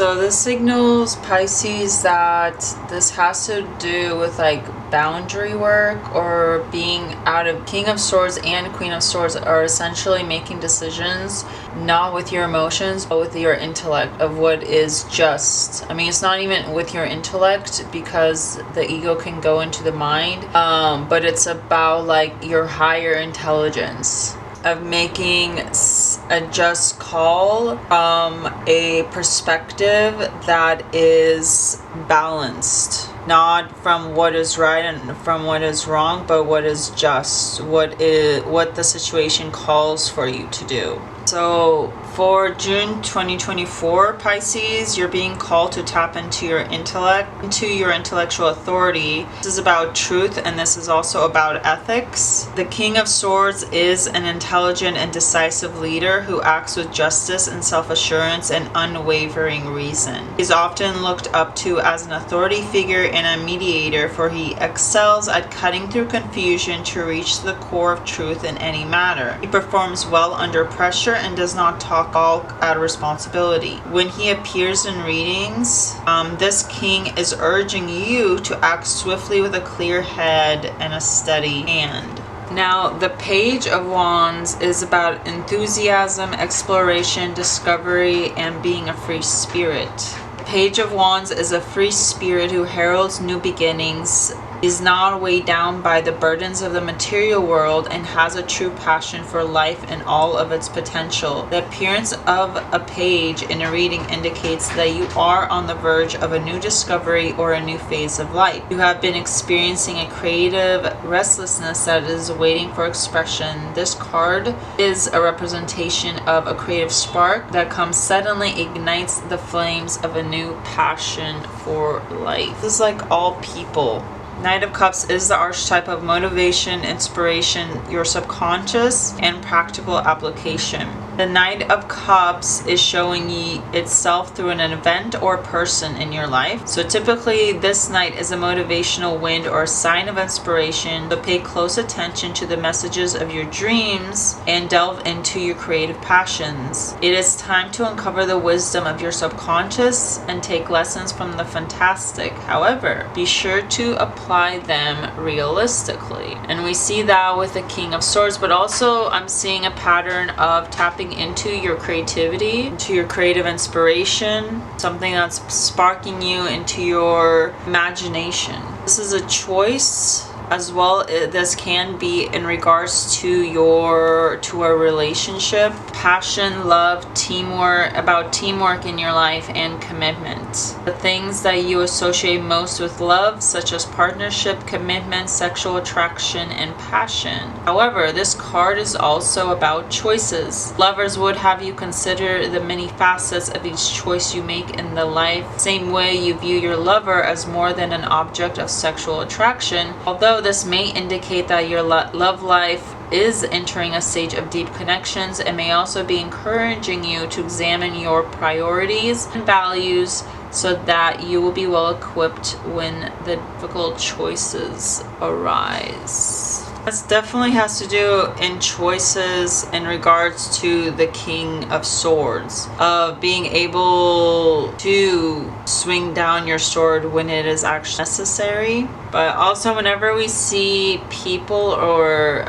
So this signals, Pisces, that this has to do with like boundary work or being out of. King of Swords and Queen of Swords are essentially making decisions not with your emotions but with your intellect of what is just. I mean, it's not even with your intellect because the ego can go into the mind, but it's about like your higher intelligence of making a just call from a perspective that is balanced, not from what is right and from what is wrong, but what is just, what the situation calls for you to do. So for June 2024, Pisces, you're being called to tap into your intellect, into your intellectual authority. This is about truth, and this is also about ethics. The King of Swords is an intelligent and decisive leader who acts with justice and self-assurance and unwavering reason. He's often looked up to as an authority figure and a mediator, for he excels at cutting through confusion to reach the core of truth in any matter. He performs well under pressure and does not talk all out of responsibility. When he appears in readings, this king is urging you to act swiftly with a clear head and a steady hand. Now, the Page of Wands is about enthusiasm, exploration, discovery, and being a free spirit. The Page of Wands is a free spirit who heralds new beginnings, is not weighed down by the burdens of the material world, and has a true passion for life and all of its potential. The appearance of a page in a reading indicates that you are on the verge of a new discovery or a new phase of life. You have been experiencing a creative restlessness that is waiting for expression. This card is a representation of a creative spark that comes suddenly, ignites the flames of a new passion for life. This is like all people. Knight of Cups is the archetype of motivation, inspiration, your subconscious, and practical application. The Knight of Cups is showing itself through an event or person in your life. So typically this Knight is a motivational wind or a sign of inspiration. So pay close attention to the messages of your dreams and delve into your creative passions. It is time to uncover the wisdom of your subconscious and take lessons from the fantastic. However, be sure to apply them realistically. And we see that with the King of Swords, but also I'm seeing a pattern of tapping into your creativity, into your creative inspiration, something that's sparking you into your imagination. This is a choice as well. This can be in regards to a relationship, passion, love, teamwork, about teamwork in your life, and commitment. The things that you associate most with love, such as partnership, commitment, sexual attraction, and passion. However, this card is also about choices. Lovers would have you consider the many facets of each choice you make in the life. Same way you view your lover as more than an object of sexual attraction. Although this may indicate that your love life is entering a stage of deep connections, it may also be encouraging you to examine your priorities and values so that you will be well equipped when the difficult choices arise. This definitely has to do in choices in regards to the King of Swords, of being able to swing down your sword when it is actually necessary. But also whenever we see people or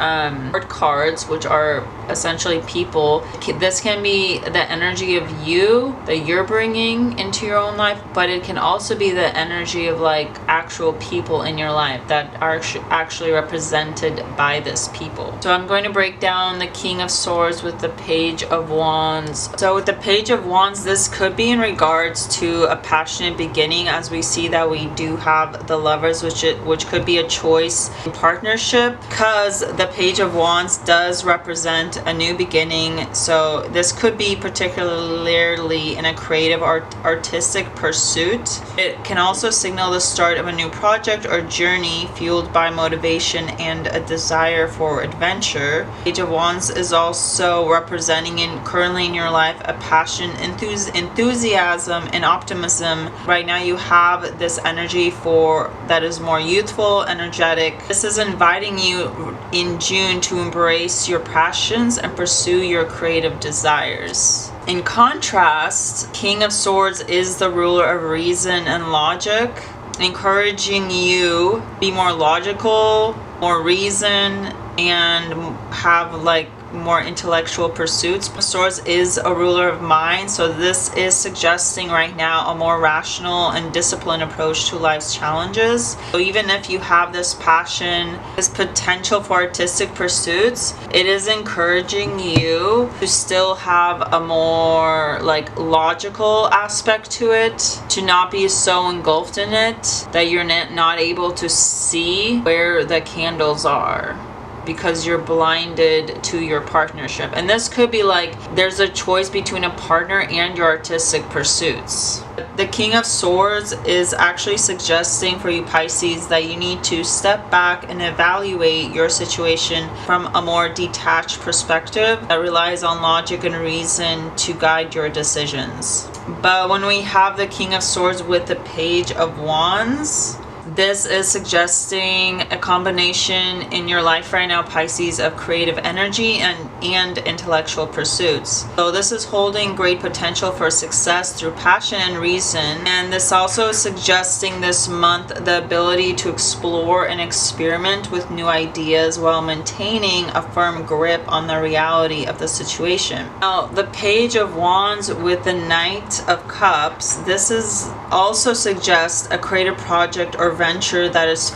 cards, which are essentially people, this can be the energy of you that you're bringing into your own life, but it can also be the energy of like actual people in your life that are actually represented by this people. So I'm going to break down the King of Swords with the Page of Wands. So with the Page of Wands, this could be in regards to a passionate beginning, as we see that we do have the Lovers, which could be a choice in partnership, because the Page of Wands does represent a new beginning. So this could be particularly in a creative artistic pursuit. It can also signal the start of a new project or journey fueled by motivation and a desire for adventure. Page of Wands is also representing currently in your life a passion, enthusiasm, and optimism. Right now you have this energy that is more youthful, energetic. This is inviting you in June to embrace your passions and pursue your creative desires. In contrast, King of Swords is the ruler of reason and logic, encouraging you be more logical, more reason, and have like more intellectual pursuits. Swords is a ruler of mind, so this is suggesting right now a more rational and disciplined approach to life's challenges. So even if you have this passion, this potential for artistic pursuits, it is encouraging you to still have a more like logical aspect to it, to not be so engulfed in it that you're not able to see where the candles are, because you're blinded to your partnership. And this could be like there's a choice between a partner and your artistic pursuits. The King of Swords is actually suggesting for you Pisces that you need to step back and evaluate your situation from a more detached perspective that relies on logic and reason to guide your decisions. But when we have the King of Swords with the Page of Wands, this is suggesting a combination in your life right now, Pisces, of creative energy and intellectual pursuits. So this is holding great potential for success through passion and reason. And this also is suggesting this month the ability to explore and experiment with new ideas while maintaining a firm grip on the reality of the situation. Now, the Page of Wands with the Knight of Cups, this is also suggests a creative project or venture that is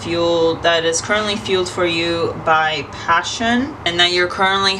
currently fueled for you by passion, and that you're currently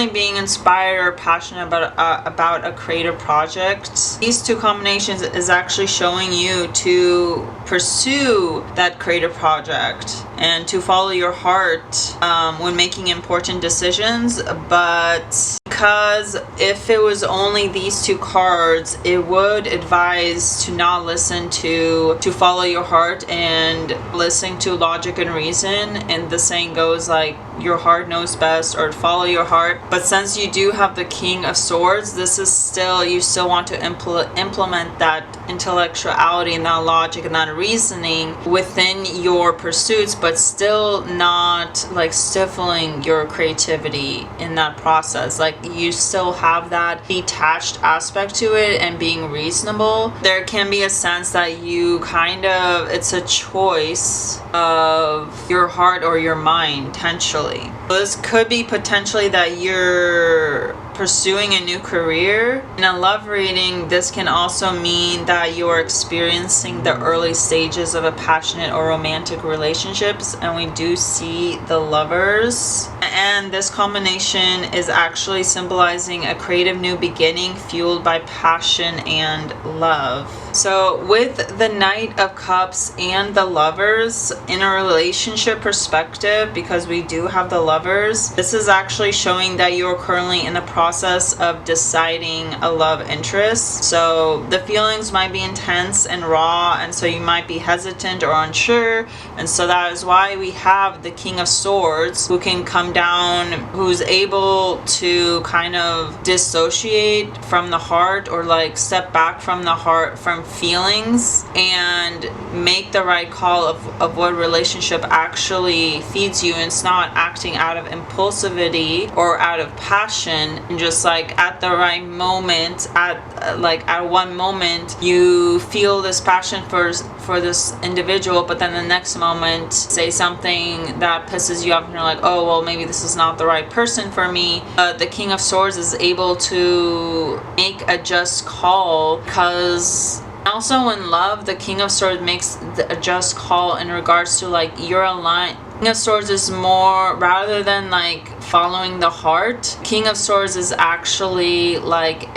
being inspired or passionate about a creative project. These two combinations is actually showing you to pursue that creative project and to follow your heart when making important decisions. But because if it was only these two cards, it would advise to not listen to follow your heart and listen to logic and reason. And the saying goes like your heart knows best, or follow your heart. But since you do have the King of Swords, this is still, you still want to implement that intellectuality and that logic and that reasoning within your pursuits, but still not like stifling your creativity in that process. Like you still have that detached aspect to it and being reasonable. There can be a sense that you it's a choice of your heart or your mind potentially. So this could be potentially that you're pursuing a new career. In a love reading, this can also mean that you're experiencing the early stages of a passionate or romantic relationships, and we do see the Lovers. And this combination is actually symbolizing a creative new beginning fueled by passion and love. So with the Knight of Cups and the Lovers, in a relationship perspective, because we do have the Lovers, this is actually showing that you're currently in the process of deciding a love interest. So the feelings might be intense and raw, and so you might be hesitant or unsure. And so that is why we have the King of Swords, who can come down, who's able to kind of dissociate from the heart, or like step back from the heart, from feelings, and make the right call of what relationship actually feeds you. And it's not acting out of impulsivity or out of passion, and just like at the right moment, at one moment you feel this passion for this individual, but then the next moment say something that pisses you off and you're like, oh well, maybe this is not the right person for me. The King of Swords is able to make a just call, because also in love, the King of Swords makes a just call in regards to like you're aligned. King of Swords is more, rather than like following the heart, King of Swords is actually like,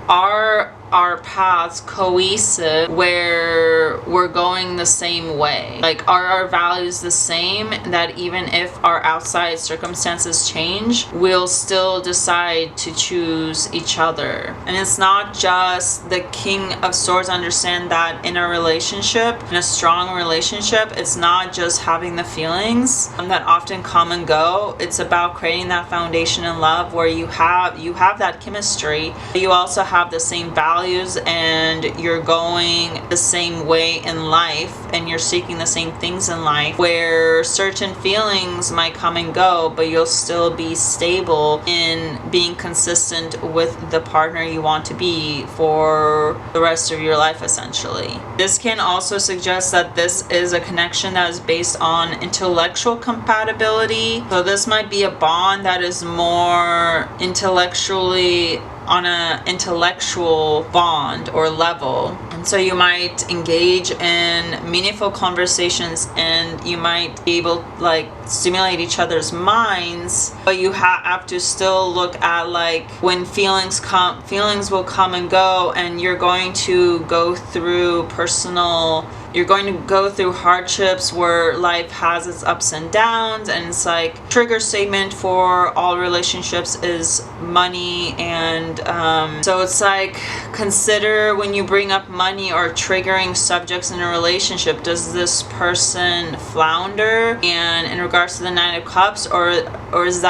are our paths cohesive, where we're going the same way? Like, are our values the same, that even if our outside circumstances change, we'll still decide to choose each other? And it's not just the King of Swords understand that in a relationship, in a strong relationship, it's not just having the feelings that often come and go. It's about creating that foundation in love where you have that chemistry. You also have the same values values and you're going the same way in life and you're seeking the same things in life, where certain feelings might come and go, but you'll still be stable in being consistent with the partner you want to be for the rest of your life, essentially. This can also suggest that this is a connection that is based on intellectual compatibility. So this might be a bond that is more intellectually on an intellectual bond or level. And so you might engage in meaningful conversations and you might be able like stimulate each other's minds, but you have to still look at like when feelings will come and go, and you're going to go through hardships where life has its ups and downs, and it's like trigger statement for all relationships is money. And so it's like, consider when you bring up money or triggering subjects in a relationship, does this person flounder? And in regards to the Nine of Cups, or is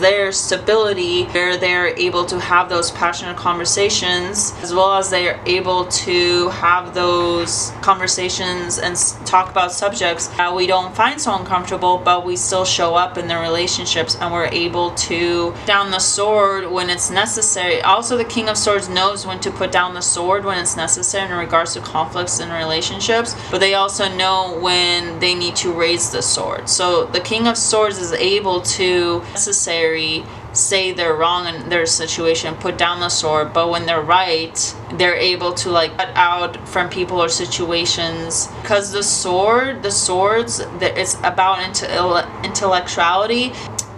there stability where they're able to have those passionate conversations, as well as they are able to have those conversations and talk about subjects that we don't find so uncomfortable, but we still show up in the relationships and we're able to put down the sword when it's necessary. Also, the King of Swords knows when to put down the sword when it's necessary in regards to conflicts in relationships, but they also know when they need to raise the sword. So the King of Swords is able to say they're wrong in their situation, put down the sword, but when they're right, they're able to like cut out from people or situations, because the swords, it's about intellectuality.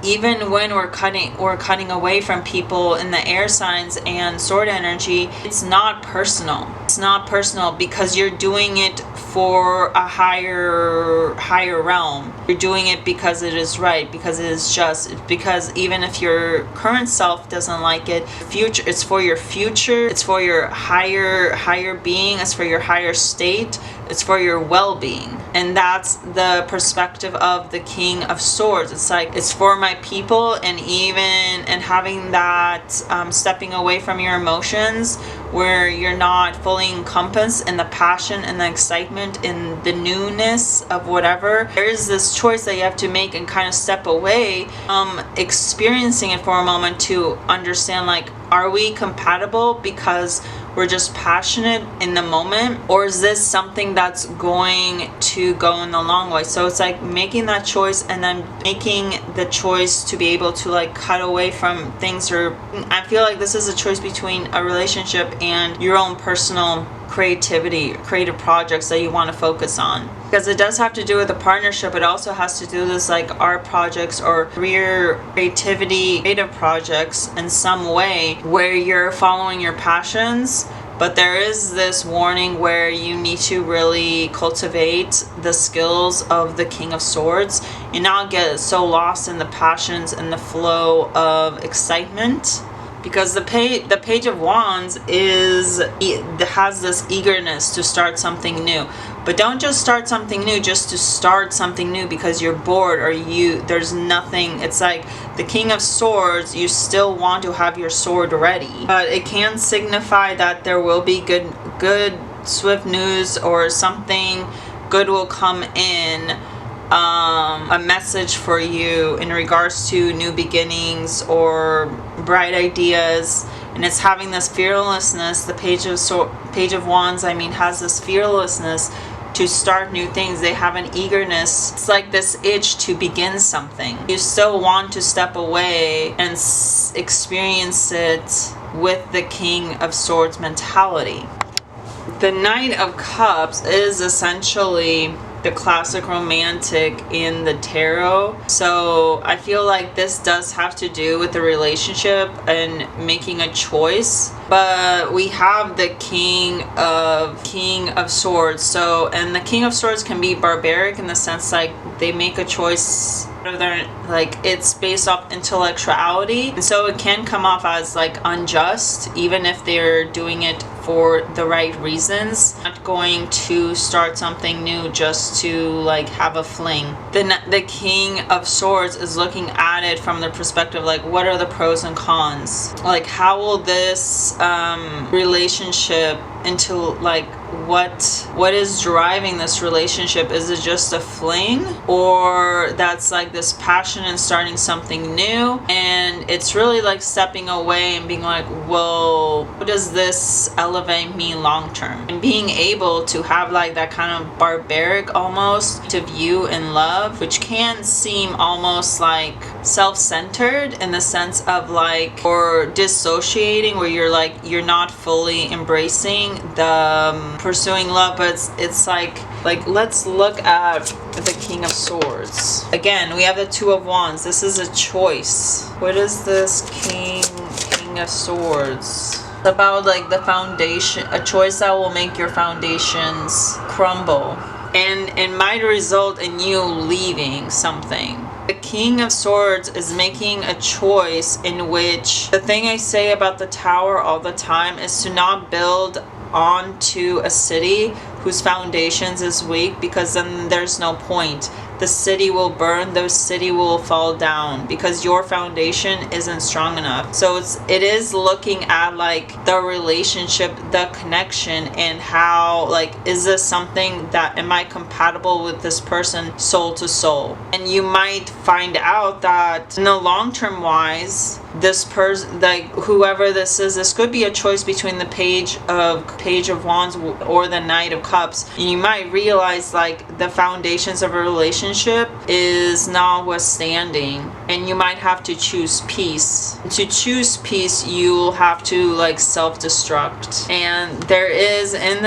Even when we're cutting away from people in the air signs and sword energy, it's not personal. It's not personal because you're doing it for a higher realm. You're doing it because it is right, because it is just, because even if your current self doesn't like it, it's for your future, it's for your higher being, it's for your higher state, it's for your well-being. And that's the perspective of the King of Swords. It's like, it's for my people, and having that stepping away from your emotions, where you're not fully encompassed in the passion and the excitement in the newness of whatever. There is this choice that you have to make and kind of step away experiencing it for a moment to understand, like, are we compatible because we're just passionate in the moment, or is this something that's going to go in the long way? So it's like making that choice, and then making the choice to be able to like cut away from things. Or I feel like this is a choice between a relationship and your own personal creativity, creative projects that you want to focus on, because it does have to do with a partnership. It also has to do with like art projects or career creative projects in some way, where you're following your passions. But there is this warning where you need to really cultivate the skills of the King of Swords and not get so lost in the passions and the flow of excitement. Because the Page of Wands has this eagerness to start something new. But don't just start something new just to start something new because you're bored or there's nothing. It's like the King of Swords, you still want to have your sword ready. But it can signify that there will be good swift news, or something good will come in. A message for you in regards to new beginnings or bright ideas. And it's having this fearlessness. The Page of Wands, has this fearlessness to start new things. They have an eagerness. It's like this itch to begin something. You still want to step away and experience it with the King of Swords mentality. The Knight of Cups is essentially the classic romantic in the tarot. So I feel like this does have to do with the relationship and making a choice. But we have the King of Swords. So, and the King of Swords can be barbaric in the sense like they make a choice, like it's based off intellectuality, and so it can come off as like unjust, even if they're doing it for the right reasons. Not going to start something new just to like have a fling. The King of Swords is looking at it from the perspective like, what are the pros and cons? Like, how will this relationship into like what is driving this relationship? Is it just a fling, or that's like this passion and starting something new, and it's really like stepping away and being like, well, what does this elevate me long term? And being able to have like that kind of barbaric almost to view in love, which can seem almost like self-centered in the sense of like, or dissociating, where you're not fully embracing the pursuing love. But it's like let's look at the King of Swords again. We have the Two of Wands. This is a choice. What is this King of Swords? It's about like the foundation, a choice that will make your foundations crumble, and it might result in you leaving something. The King of Swords is making a choice in which, the thing I say about the Tower all the time is to not build onto a city whose foundations is weak, because then there's no point. The city will burn, the city will fall down because your foundation isn't strong enough. So it is looking at like the relationship, the connection, and how like, is this something that, am I compatible with this person soul to soul? And you might find out that in the long term wise, this person, like whoever this is, this could be a choice between the Page of Wands or the Knight of Cups. And you might realize like the foundations of a relationship is notwithstanding, and you might have to choose peace. To choose peace, you'll have to like self-destruct. And there is in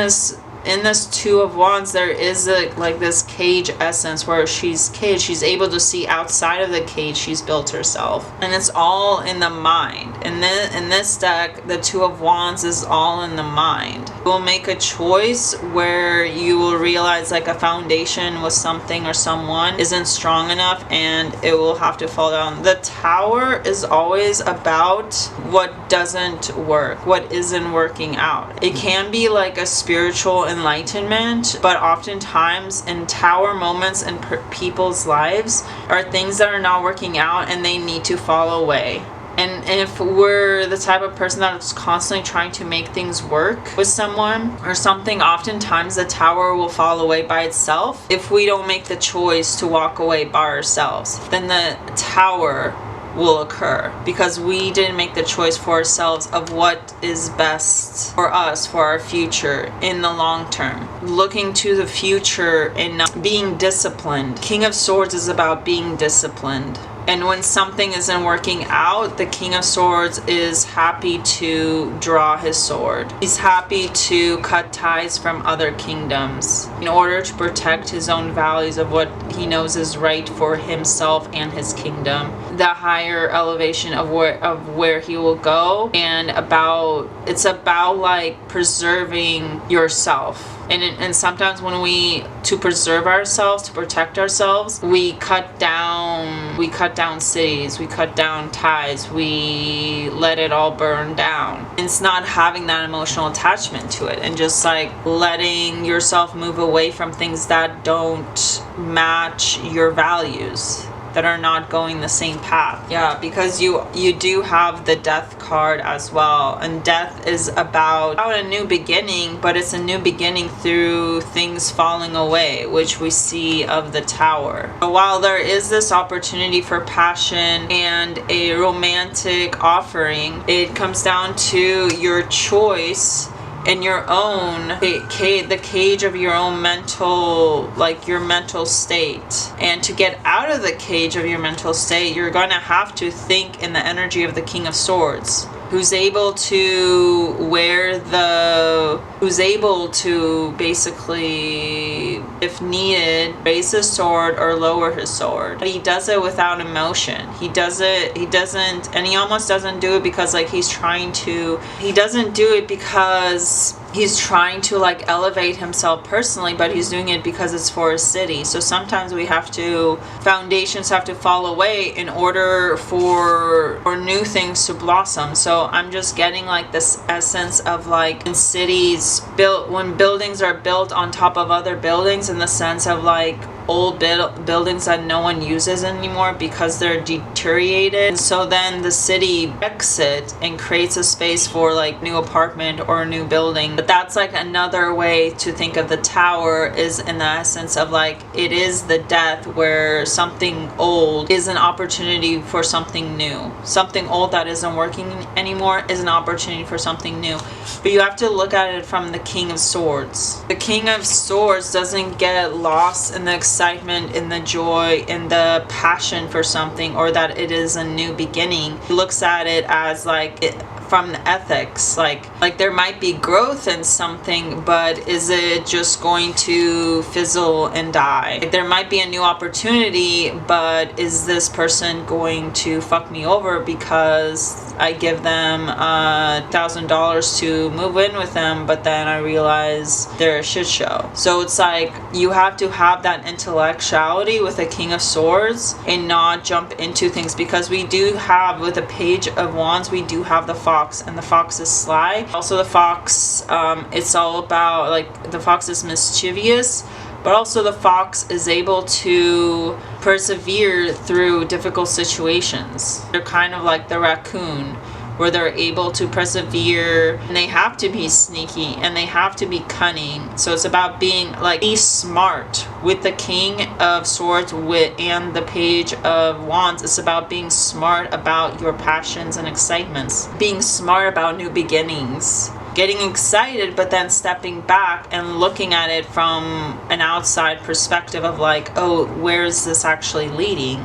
this Two of Wands, there is like this cage essence where she's caged. She's able to see outside of the cage she's built herself, and it's all in the mind. And then in this deck, the Two of Wands is all in the mind. You will make a choice where you will realize like a foundation with something or someone isn't strong enough, and it will have to fall down. The Tower is always about what doesn't work, what isn't working out. It can be like a spiritual enlightenment, but oftentimes in Tower moments in people's lives are things that are not working out and they need to fall away. And if we're the type of person that's constantly trying to make things work with someone or something, oftentimes the Tower will fall away by itself. If we don't make the choice to walk away by ourselves, then the Tower will occur because we didn't make the choice for ourselves of what is best for us, for our future in the long term. Looking to the future and being disciplined. King of Swords is about being disciplined. And when something isn't working out, the King of Swords is happy to draw his sword. He's happy to cut ties from other kingdoms in order to protect his own values of what he knows is right for himself and his kingdom. The higher elevation of where he will go, and it's about like preserving yourself. And sometimes when to preserve ourselves, to protect ourselves, we cut down cities, we cut down ties, we let it all burn down. It's not having that emotional attachment to it, and just like letting yourself move away from things that don't match your values, that are not going the same path. Yeah, because you do have the Death card as well, and death is about a new beginning, but it's a new beginning through things falling away, which we see of the Tower. But while there is this opportunity for passion and a romantic offering, it comes down to your choice in your own the cage of your own mental, like your mental state. And to get out of the cage of your mental state, you're going to have to think in the energy of the King of Swords, who's able to basically, if needed, raise his sword or lower his sword. But he does it without emotion. He almost doesn't do it because like he doesn't do it because he's trying to like elevate himself personally, but he's doing it because it's for a city. So sometimes foundations have to fall away in order for new things to blossom. So I'm just getting like this essence of like in cities built, when buildings are built on top of other buildings, in the sense of like old buildings that no one uses anymore because they're deteriorated. So then the city exits and creates a space for like new apartment or a new building. But that's like another way to think of the tower, is in the essence of like it is the death, where something old is an opportunity for something new. Something old that isn't working anymore is an opportunity for something new. But you have to look at it from the King of Swords. The King of Swords doesn't get lost in the excitement, in the joy, in the passion for something, or that it is a new beginning. He looks at it as like from the ethics, like there might be growth in something, but is it just going to fizzle and die? Like, there might be a new opportunity, but is this person going to fuck me over because I give them $1,000 to move in with them, but then I realize they're a shit show? So it's like you have to have that intellectuality with a King of Swords and not jump into things, because we do have, with a Page of Wands, we do have the fox, and the fox is sly. Also the fox, it's all about like the fox is mischievous, but also the fox is able to persevere through difficult situations. They're kind of like the raccoon, where they're able to persevere, and they have to be sneaky and they have to be cunning. So it's about being like, be smart. With the King of Swords and the Page of Wands, it's about being smart about your passions and excitements, being smart about new beginnings, getting excited, but then stepping back and looking at it from an outside perspective of like, oh, where is this actually leading?